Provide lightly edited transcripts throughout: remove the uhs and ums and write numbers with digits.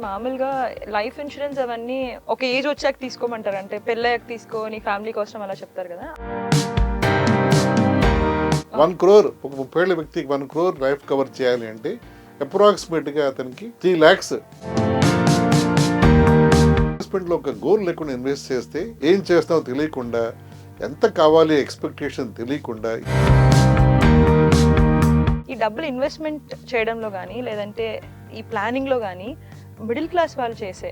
మామూలుగా life insurance అవన్నీ ఒక ఏజ్ వచ్చాక తీసుకోమంటారు, అంటే పెళ్ళయ్యాక తీసుకో నీ ఫ్యామిలీ కోసం అలా చెప్తారు కదా. 1 crore ఒక 30 ఏళ్ల వ్యక్తికి 1 crore లైఫ్ కవర్ చేయాలి అంటే అప్రాక్సిమేట్గా అతనికి 3 lakhs ఇన్వెస్ట్మెంట్లో ఒక గోల్ లేకుండా ఇన్వెస్ట్ చేస్తే ఏం చేస్తామో తెలియకుండా, ఎంత కావాలి ఎక్స్పెక్టేషన్ తెలియకుండా ఈ డబ్బులు ఇన్వెస్ట్మెంట్ చేయడంలో కానీ లేదంటే ఈ ప్లానింగ్లో కానీ మిడిల్ క్లాస్ వాళ్ళు చేసే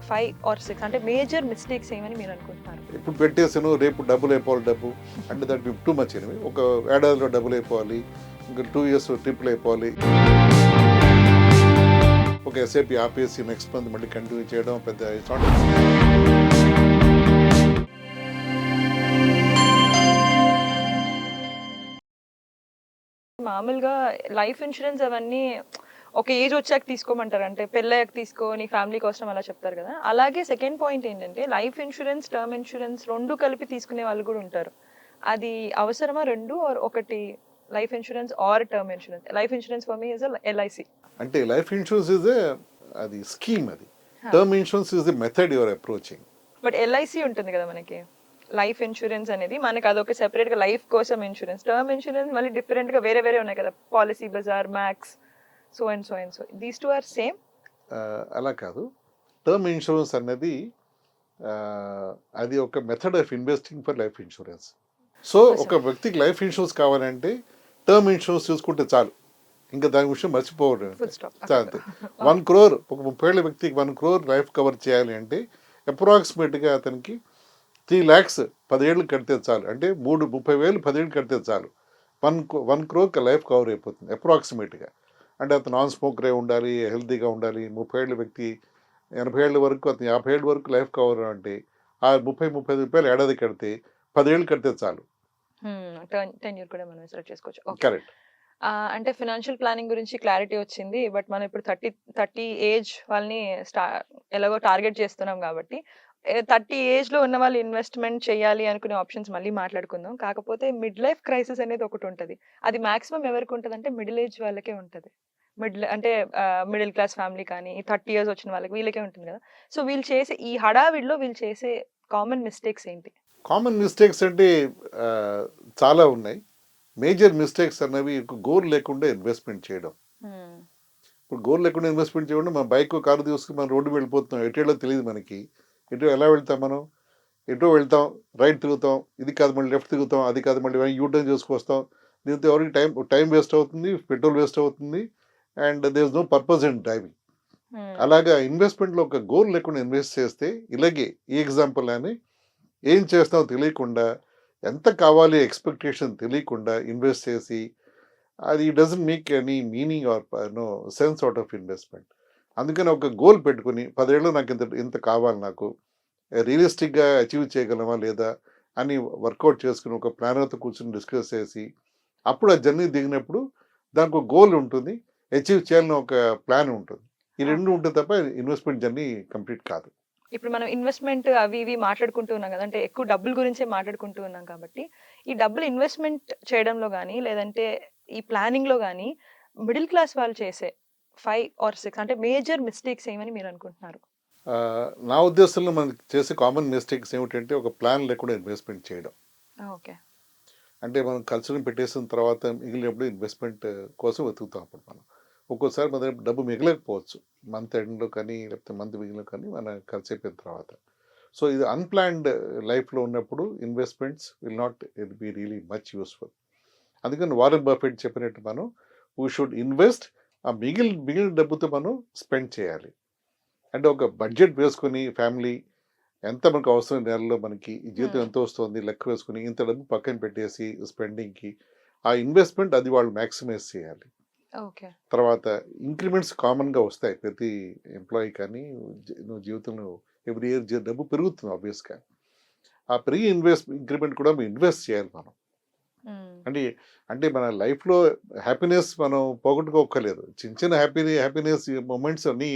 5 or 6 అంటే మేజర్ మిస్టేక్స్ ఏమని మీరు అనుకుంటున్నారు? ఇప్పుడు పెట్టేసాను రేపు డబ్బులు అయిపోవాలి, డబ్బు అంటే దట్ టూ మచ్ ఎనివి. ఒక ఏడాదిలో డబ్బులు అయిపోవాలి, ఇంకా 2 years ట్రిప్లు అయిపోవాలి, ఒక ఎస్ఐపి ఆపేసి నెక్స్ట్ మంత్ మళ్ళీ కంటిన్యూ చేయడం పెద్ద మామూలుగా లైఫ్ ఇన్సూరెన్స్ అవన్నీ ఒక ఏజ్ వచ్చాక తీసుకోమంటారు, అంటే పెళ్ళయ్యాక తీసుకో నీ ఫ్యామిలీ కోసం అలా చెప్తారు కదా. అలాగే సెకండ్ పాయింట్ ఏంటంటే లైఫ్ ఇన్సూరెన్స్ టర్మ్ ఇన్సూరెన్స్ రెండు కలిపి తీసుకునే వాళ్ళు కూడా ఉంటారు. అది అవసరమా రెండు, ఒకటి life insurance or term insurance? Life insurance for me is LIC. అంటే లైఫ్ ఇన్సూరెన్స్ ఇస్ అది స్కీమ్, అది term insurance is the method your approaching. But LIC ఉంటుంది కదా మనకి. లైఫ్ ఇన్సూరెన్స్ అనేది మనకి అదొక సెపరేట్ గా లైఫ్ కోసం ఇన్సూరెన్స్, టర్మ్ ఇన్సూరెన్స్ మళ్ళీ డిఫరెంట్ గా వేరే వేరే ఉన్నాయి కదా, Policybazaar, Max, so and so and so. These two are same? అలా కాదు. టర్మ్ ఇన్సూరెన్స్ అనేది అది ఒక method of investing for life insurance. So ఒక వ్యక్తికి లైఫ్ ఇన్సూరెన్స్ కావాలంటే టర్మ్ ఇన్సూరెన్స్ చూసుకుంటే చాలు, ఇంకా దాని విషయం మర్చిపోవడం. అంతే. 1 crore ఒక 30 ఏళ్ల వ్యక్తికి 1 crore లైఫ్ కవర్ చేయాలి అంటే అప్రాక్సిమేట్గా అతనికి 3 lakhs 10 ఏళ్ళు కడితే చాలు, అంటే 30,000 10 ఏళ్ళు కడితే చాలు 1 crore లైఫ్ కవర్ అయిపోతుంది అప్రాక్సిమేట్గా. అంటే అతను నాన్ స్మోకరే ఉండాలి, హెల్తీగా ఉండాలి. 30 ఏళ్ళ వ్యక్తి 80 ఏళ్ళ వరకు, అతను 50 ఏళ్ళ వరకు లైఫ్ కవర్ అంటే ఆ 30-35 రూపాయలు ఏడాది కడితే 10 ఏళ్ళు కడితే చాలు. టెన్యూర్ కూడా మనం సెలెక్ట్ చేసుకోవచ్చు. కరెక్ట్. అంటే ఫినాన్షియల్ ప్లానింగ్ గురించి క్లారిటీ వచ్చింది. బట్ మనం ఇప్పుడు 30 ఏజ్ వాళ్ళని ఎలాగో టార్గెట్ చేస్తున్నాం కాబట్టి 30 ఏజ్ లో ఉన్న వాళ్ళు ఇన్వెస్ట్మెంట్ చేయాలి అనుకునే ఆప్షన్స్ మళ్ళీ మాట్లాడుకుందాం. కాకపోతే మిడ్ లైఫ్ క్రైసిస్ అనేది ఒకటి ఉంటుంది. అది మాక్సిమం ఎవరికి ఉంటుంది అంటే మిడిల్ ఏజ్ వాళ్ళకే ఉంటుంది. అంటే మిడిల్ క్లాస్ ఫ్యామిలీ కానీ 30 years వచ్చిన వాళ్ళకి వీళ్ళకే ఉంటుంది కదా. సో వీళ్ళు చేసే ఈ హడావిడిలో వీళ్ళు చేసే కామన్ మిస్టేక్స్ ఏంటి? కామన్ మిస్టేక్స్ అంటే చాలా ఉన్నాయి. మేజర్ మిస్టేక్స్ అన్నవి గోల్ లేకుండా ఇన్వెస్ట్మెంట్ చేయడం. ఇప్పుడు గోల్ లేకుండా ఇన్వెస్ట్మెంట్ చేయడం, మన బైక్ కారు తీసుకుని మనం రోడ్డు వెళ్ళిపోతున్నాం, ఎటో తెలియదు మనకి. ఎటో ఎలా వెళ్తాం మనం? ఎటో వెళ్తాం, రైట్ తిరుగుతాం, ఇది కాదు మళ్ళీ లెఫ్ట్ తిరుగుతాం, అది కాదు మళ్ళీ యూటర్న్ చేసుకొస్తాం. దీంతో ఎవరికి టైం వేస్ట్ అవుతుంది, పెట్రోల్ వేస్ట్ అవుతుంది, and there is no purpose in driving. అలాగా ఇన్వెస్ట్మెంట్లో ఒక గోల్ లేకుండా ఇన్వెస్ట్ చేస్తే ఇలాగే ఈ ఎగ్జాంపుల్ అని ఏం చేస్తామో తెలియకుండా, ఎంత కావాలి ఎక్స్పెక్టేషన్ తెలియకుండా ఇన్వెస్ట్ చేసి అది doesn't make any meaning or no sense out of investment. అందుకని ఒక గోల్ పెట్టుకుని 10 ఏళ్ళు నాకు ఇంత కావాలి, నాకు రియలిస్టిక్గా అచీవ్ చేయగలమా లేదా అని వర్కౌట్ చేసుకుని ఒక ప్లానర్తో కూర్చొని డిస్కస్ చేసి అప్పుడు ఆ జర్నీ దిగినప్పుడు దానికి ఒక గోల్ ఉంటుంది, అచీవ్ చేయాలని ఒక ప్లాన్ ఉంటుంది. ఈ రెండు ఉంటే తప్ప ఇన్వెస్ట్మెంట్ జర్నీ కంప్లీట్ కాదు. ఇప్పుడు మనం ఇన్వెస్ట్మెంట్ అవి ఇవి మాట్లాడుకుంటూ ఉన్నాం కదా, అంటే ఎక్కువ డబ్బుల గురించే మాట్లాడుకుంటూ ఉన్నాం కాబట్టి ఈ డబ్బులు ఇన్వెస్ట్మెంట్ చేయడంలో కానీ లేదంటే ఈ ప్లానింగ్ లో కానీ మిడిల్ క్లాస్ వాళ్ళు చేసే 5 or 6 అంటే మేజర్ మిస్టేక్స్ ఏమని మీరు అనుకుంటున్నారు? నా ఉద్దేశంలో మనం చేసే కామన్ మిస్టేక్స్ ఏమిటంటే ఒక ప్లాన్ లేకుండా ఇన్వెస్ట్మెంట్ చేయడం. ఓకే. అంటే మనం ఖర్చుని పెట్టేసిన తర్వాత మిగిలినప్పుడు ఇన్వెస్ట్మెంట్ కోసం వెతుకుతాం. అప్పుడు మనం ఒక్కోసారి మన దగ్గర డబ్బు మిగలకపోవచ్చు, మంత్ ఎండ్లో కానీ లేకపోతే మంత్ మిగిలిన కానీ మన ఖర్చు అయిపోయిన తర్వాత. సో ఇది అన్ప్లాన్డ్ లైఫ్లో ఉన్నప్పుడు investments will not be really much useful. అందుకని వారెన్ బఫెట్ చెప్పినట్టు మనం వీ షుడ్ ఇన్వెస్ట్, ఆ మిగిలిన డబ్బుతో మనం స్పెండ్ చేయాలి. అంటే ఒక బడ్జెట్ వేసుకొని ఫ్యామిలీ ఎంత మనకు అవసరం, నెలలో మనకి ఈ జీతం ఎంత వస్తుంది లెక్క వేసుకుని ఇంత డబ్బు పక్కన పెట్టేసి స్పెండింగ్కి, ఆ ఇన్వెస్ట్మెంట్ అది వాళ్ళు మ్యాక్సిమైజ్ చేయాలి. ఓకే. తర్వాత ఇంక్రిమెంట్స్ కామన్గా వస్తాయి ప్రతి ఎంప్లాయీ, కానీ నువ్వు జీవితంలో ఎవ్రీ ఇయర్ డబ్బు పెరుగుతుంది ఆబ్వియస్గా. ఆ పెరిగి ఇంక్రిమెంట్ కూడా ఇన్వెస్ట్ చేయాలి మనం. అంటే మన లైఫ్లో హ్యాపీనెస్ మనం పోగొట్టుకోకలేదు, చిన్న హ్యాపీనెస్ మూమెంట్స్ అన్నీ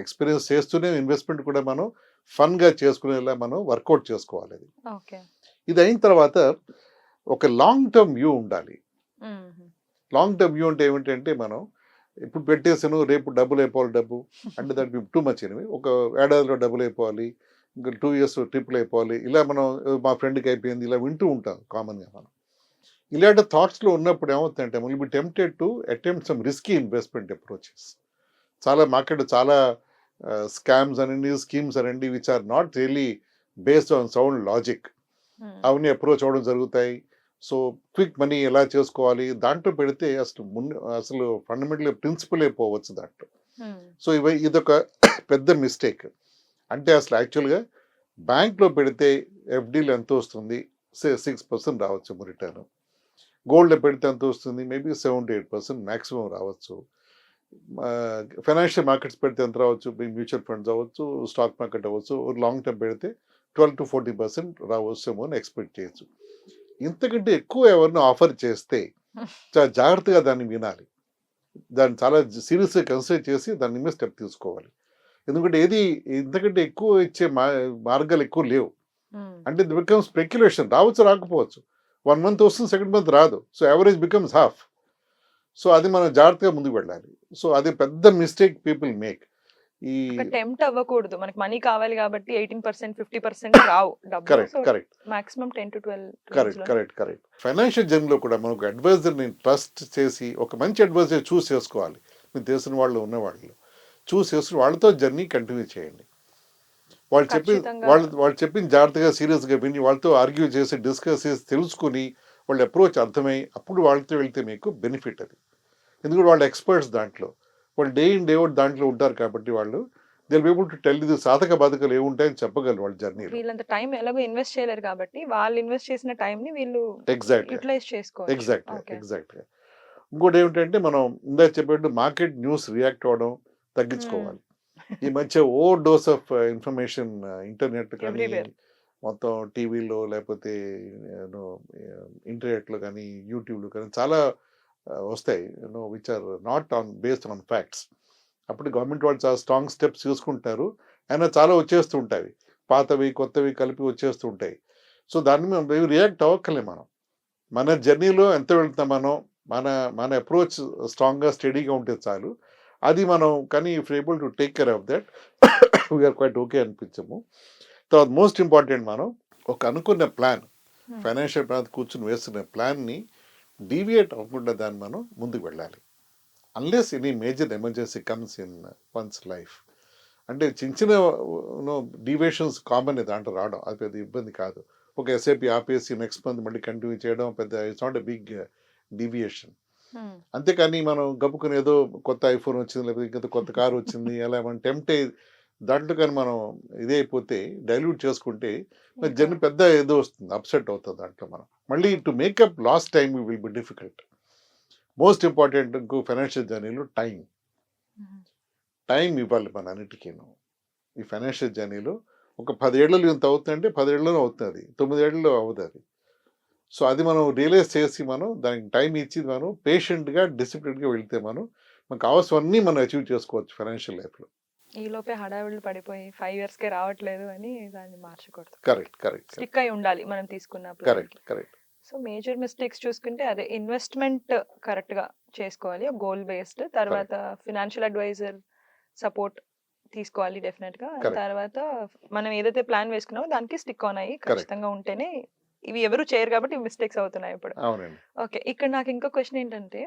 ఎక్స్పీరియన్స్ చేస్తూనే ఇన్వెస్ట్మెంట్ కూడా మనం ఫన్గా చేసుకునేలా మనం వర్కౌట్ చేసుకోవాలి. ఇది అయిన తర్వాత ఒక లాంగ్ టర్మ్ వ్యూ ఉండాలి. లాంగ్ టర్మ్ వ్యూ అంటే ఏమిటంటే మనం ఇప్పుడు పెట్టేసాను రేపు డబ్బులు అయిపోవాలి డబ్బు అంటే దానికి టూ మచ్ ఎనివి ఒక ఏడాదిలో డబ్బులు అయిపోవాలి ఇంకా 2 years ట్రిప్లు అయిపోవాలి ఇలా మనం మా ఫ్రెండ్కి అయిపోయింది ఇలా వింటూ ఉంటాం కామన్గా మనం ఇలాంటి థాట్స్లో ఉన్నప్పుడు ఏమవుతుందంటే will be tempted to attempt some risky investment approaches చాలా మార్కెట్ చాలా స్కామ్స్ అనండి స్కీమ్స్ అనండి which are not really based on sound logic అవన్నీ అప్రోచ్ అవ్వడం జరుగుతాయి సో క్విక్ మనీ ఎలా చేసుకోవాలి దాంట్లో పెడితే అసలు ఫండమెంటల్ ప్రిన్సిపల్ అయిపోవచ్చు దాంట్లో సో ఇదొక పెద్ద మిస్టేక్ అంటే అసలు యాక్చువల్గా బ్యాంక్లో పెడితే ఎఫ్డీలు ఎంత వస్తుంది 6% రావచ్చు రిటర్న్ గోల్డ్లో పెడితే ఎంత వస్తుంది మేబీ 7 to 8% మ్యాక్సిమం రావచ్చు ఫైనాన్షియల్ మార్కెట్స్ పెడితే ఎంత రావచ్చు మ్యూచువల్ ఫండ్స్ అవ్వచ్చు స్టాక్ మార్కెట్ అవ్వచ్చు లాంగ్ టర్మ్ పెడితే 12 to 14% రావచ్చేమో అని ఎక్స్పెక్ట్ చేయొచ్చు ఇంతకంటే ఎక్కువ ఎవరిని ఆఫర్ చేస్తే చాలా జాగ్రత్తగా దాన్ని వినాలి దాన్ని చాలా సీరియస్గా కన్సిడర్ చేసి దాని మీద స్టెప్ తీసుకోవాలి ఎందుకంటే ఏది ఇంతకంటే ఎక్కువ ఇచ్చే మార్గాలు ఎక్కువ లేవు అంటే ఇది బికమ్ స్పెక్యులేషన్ రావచ్చు రాకపోవచ్చు 1 month వస్తుంది సెకండ్ మంత్ రాదు so average becomes half so అది మనం జాగ్రత్తగా ముందుకు వెళ్ళాలి సో అది పెద్ద మిస్టేక్ పీపుల్ మేక్ ఈ టెంప్ట్ అవ్వకూడదు మనకి మనీ కావాలి కాబట్టి 18% 50% రావు డబ్బు correct correct maximum 10 to 12 correct correct correct financial జర్నీలో కూడా మనకు అడ్వైజర్ని ట్రస్ట్ చేసి ఒక మంచి అడ్వైజర్ చూస్ చేసుకోవాలి మీకు తెలిసిన వాళ్ళు ఉన్న వాళ్ళు చూస్ చేసుకుని వాళ్ళతో జర్నీ కంటిన్యూ చేయండి వాళ్ళు చెప్పి వాళ్ళు చెప్పిన జాగ్రత్తగా సీరియస్గా విని వాళ్ళతో ఆర్గ్యూ చేసి డిస్కస్ చేసి తెలుసుకుని వాళ్ళ అప్రోచ్ అర్థమై అప్పుడు వాళ్ళతో వెళ్తే మీకు బెనిఫిట్ అది ఎందుకంటే వాళ్ళు ఎక్స్పర్ట్స్ దాంట్లో వాళ్ళు డే ఇన్ డే అవుట్ దాంట్లో ఉంటారు కాబట్టి వాళ్ళు they will be able to tell ఇది సాధక బాధకాలు ఏముంటాయని చెప్పగలరు వాళ్ళ జర్నీ వీళ్ళంత టైం ఎలాగో ఇన్వెస్ట్ చేయలేరు కాబట్టి వాళ్ళు ఇన్వెస్ట్ చేసిన టైం ని వీళ్ళు ఎగ్జాక్ట్గా యూటిలైజ్ చేసుకోవచ్చు ఎగ్జాక్ట్గా ఇంకోటి ఏమిటంటే మనం ఇందాక చెప్పినట్టు మార్కెట్ న్యూస్ రియాక్ట్ అవ్వడం తగ్గించుకోవాలి ఈ మధ్య ఓ డోస్ ఆఫ్ ఇన్ఫర్మేషన్ ఇంటర్నెట్ కానీ మొత్తం టీవీలో లేకపోతే ఇంటర్నెట్లో కానీ యూట్యూబ్లో కానీ చాలా వస్తాయి which are not on based on facts అప్పుడు గవర్నమెంట్ వాళ్ళు చాలా స్ట్రాంగ్ స్టెప్స్ తీసుకుంటారు అయినా చాలా వచ్చేస్తూ ఉంటాయి పాతవి కొత్తవి కలిపి వచ్చేస్తూ ఉంటాయి సో దాన్ని మేము రియాక్ట్ అవ్వక్కలే మనం మన జర్నీలో ఎంత వెళ్తాం మనం మన మన అప్రోచ్ స్ట్రాంగ్గా స్టడీగా ఉంటే చాలు అది మనం కానీ if able to take care of that we are quite okay అనిపించము తర్వాత మోస్ట్ ఇంపార్టెంట్ మనం ఒక అనుకున్న ప్లాన్ ఫైనాన్షియల్ ప్లాన్ కూర్చుని వేస్తున్న ప్లాన్ని డీవియేట్ అవ్వకుండా దాన్ని మనం ముందుకు వెళ్ళాలి unless any major emergency comes in one's life అంటే చిన్న చిన్న డీవియేషన్స్ కామన్ దాంట్లో రావడం అది పెద్ద ఇబ్బంది కాదు ఒక ఎస్ఐపి ఆపేసి నెక్స్ట్ మంత్ మళ్ళీ కంటిన్యూ చేయడం పెద్ద it's not a big deviation అంతేకాని మనం గప్పుకుని ఏదో కొత్త ఐఫోన్ వచ్చింది లేకపోతే ఇంకా కొత్త కారు వచ్చింది అలా మనం టెంప్ట్ అయ్యి దాంట్లో కానీ మనం ఇదే అయిపోతే డైల్యూట్ చేసుకుంటే జర్నీ పెద్ద ఏదో వస్తుంది అప్సెట్ అవుతుంది దాంట్లో మనం మళ్ళీ to make up last time will be difficult most important ఇంకో ఫైనాన్షియల్ జర్నీలో టైం ఇవ్వాలి మన అన్నిటికీను ఈ ఫైనాన్షియల్ జర్నీలో ఒక 10 ఏళ్లలో ఇంత అవుతుందంటే 10 ఏళ్లలో అవుతుంది 9 ఏళ్లలో అవుతుంది సో అది మనం రియలైజ్ చేసి మనం దానికి టైం ఇచ్చి మనం పేషెంట్గా డిసిప్లిన్గా వెళ్తే మనకు కావాల్సినవన్నీ మనం అచీవ్ చేసుకోవచ్చు ఫైనాన్షియల్ లైఫ్లో ఈ లోపే హడావిడి పడిపోయి 5 years కే రావట్లేదు అని దాన్ని మార్చకూడదు కరెక్ట్ స్టిక్ అయి ఉండాలి మనం తీసుకున్న కరెక్ట్ సో మేజర్ మిస్టేక్స్ చూసుకుంటే అదే ఇన్వెస్ట్మెంట్ కరెక్ట్ గా చేసుకోవాలి గోల్ బేస్డ్ తర్వాత ఫినాన్షియల్ అడ్వైజర్ సపోర్ట్ తీసుకోవాలి డెఫినెట్ గా తర్వాత మనం ఏదైతే ప్లాన్ వేసుకున్నామో దానికి స్టిక్ ఆన్ అయ్యి ఖచ్చితంగా ఉంటేనే ఇవి ఎవరు చేయరు కాబట్టి మిస్టేక్స్ అవుతున్నాయి ఇప్పుడు ఓకే ఇక్కడ నాకు ఇంకో క్వశ్చన్ ఏంటంటే